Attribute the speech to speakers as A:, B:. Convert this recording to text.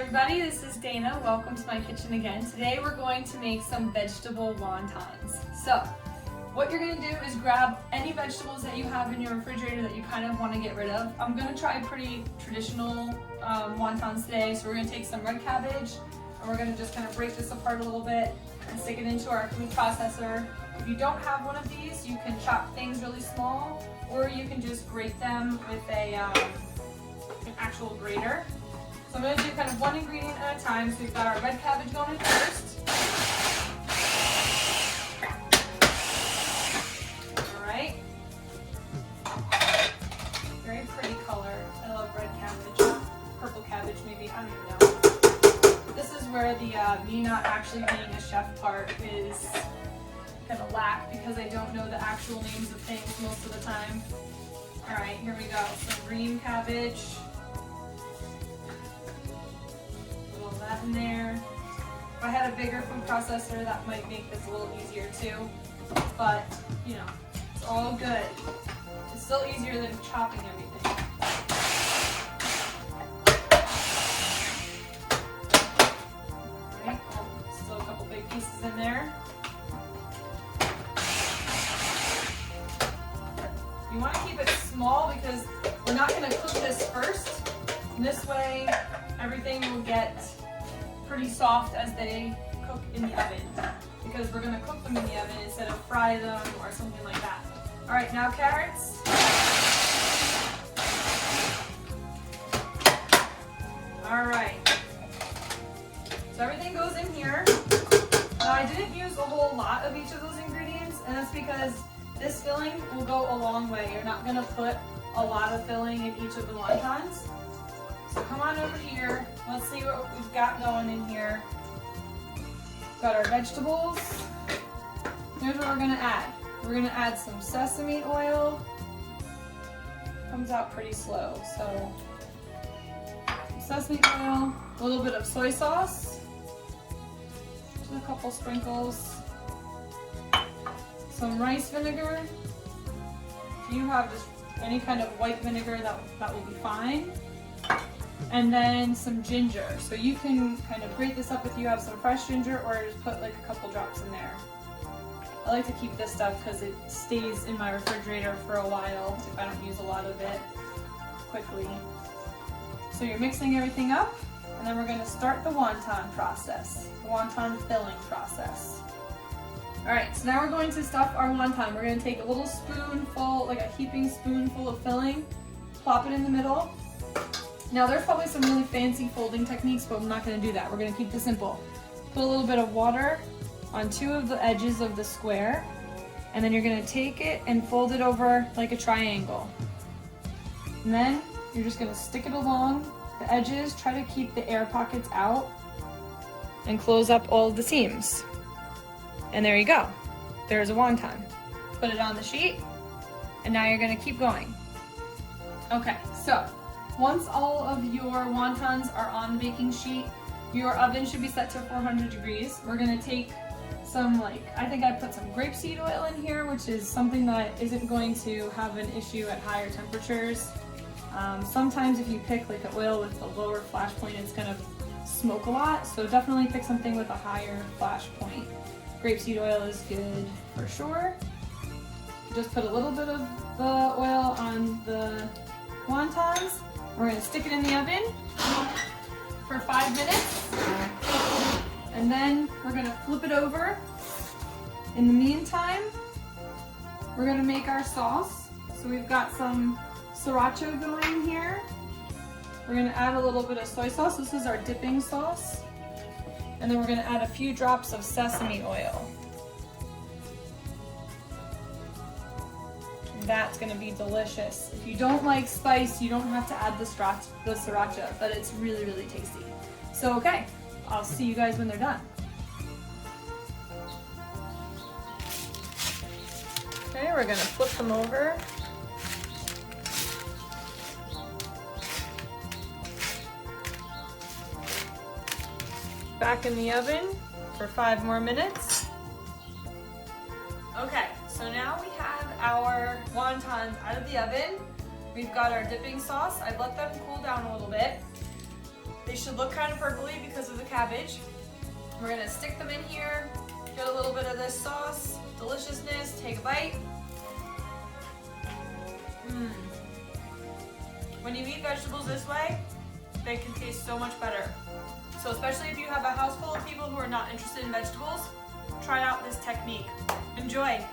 A: everybody, this is Dana. Welcome to my kitchen again. Today we're going to make some vegetable wontons. So, what you're going to do is grab any vegetables that you have in your refrigerator that you kind of want to get rid of. I'm going to try pretty traditional wontons today. So we're going to take some red cabbage and we're going to just kind of break this apart a little bit and stick it into our food processor. If you don't have one of these, you can chop things really small, or you can just grate them with an actual grater. So I'm going to do kind of one ingredient at a time. So we've got our red cabbage going in first. All right. Very pretty color. I love red cabbage. Purple cabbage maybe, I don't even know. This is where the me not actually being a chef part is going to lack, because I don't know the actual names of things most of the time. All right, here we go. Some green cabbage. That in there. If I had a bigger food processor, that might make this a little easier too. But, you know, it's all good. It's still easier than chopping everything. Alright, still a couple big pieces in there. You want to keep it small because we're not going to cook this first. And this way, everything will get pretty soft as they cook in the oven, because we're going to cook them in the oven instead of fry them or something like that. All right, now carrots. All right, so everything goes in here. Now I didn't use a whole lot of each of those ingredients, and that's because this filling will go a long way. You're not going to put a lot of filling in each of the wontons. So come on over here, let's see what we've got going in here. We've got our vegetables. Here's what we're gonna add. We're gonna add some sesame oil. Comes out pretty slow, so sesame oil, a little bit of soy sauce, just a couple sprinkles, some rice vinegar. If you have just any kind of white vinegar, that will be fine. And then some ginger. So you can kind of grate this up if you have some fresh ginger, or just put like a couple drops in there. I like to keep this stuff because it stays in my refrigerator for a while if I don't use a lot of it quickly. So you're mixing everything up, and then we're going to start the wonton process, the wonton filling process. Alright, so now we're going to stuff our wonton. We're going to take a little spoonful, like a heaping spoonful of filling, plop it in the middle. Now there's probably some really fancy folding techniques, but I'm not going to do that. We're going to keep this simple. Put a little bit of water on two of the edges of the square, and then you're going to take it and fold it over like a triangle. And then you're just going to stick it along the edges, try to keep the air pockets out, and close up all of the seams. And there you go. There's a wonton. Put it on the sheet, and now you're going to keep going. Okay, so once all of your wontons are on the baking sheet, your oven should be set to 400 degrees. We're gonna take some, I think I put some grapeseed oil in here, which is something that isn't going to have an issue at higher temperatures. Sometimes if you pick like an oil with a lower flash point, it's gonna smoke a lot. So definitely pick something with a higher flash point. Grapeseed oil is good for sure. Just put a little bit of the oil on the wontons. We're going to stick it in the oven for 5 minutes, and then we're going to flip it over. In the meantime, we're going to make our sauce. So we've got some sriracha going here. We're going to add a little bit of soy sauce. This is our dipping sauce. And then we're going to add a few drops of sesame oil. That's going to be delicious. If you don't like spice, you don't have to add the sriracha, but it's really, really tasty. So, okay, I'll see you guys when they're done. Okay, we're going to flip them over. Back in the oven for 5 more minutes. Okay, so now we have our wontons out of the oven. We've got our dipping sauce. I've let them cool down a little bit. They should look kind of purpley because of the cabbage. We're gonna stick them in here, get a little bit of this sauce, deliciousness, take a bite. When you eat vegetables this way, they can taste so much better. So especially if you have a house full of people who are not interested in vegetables, try out this technique. Enjoy!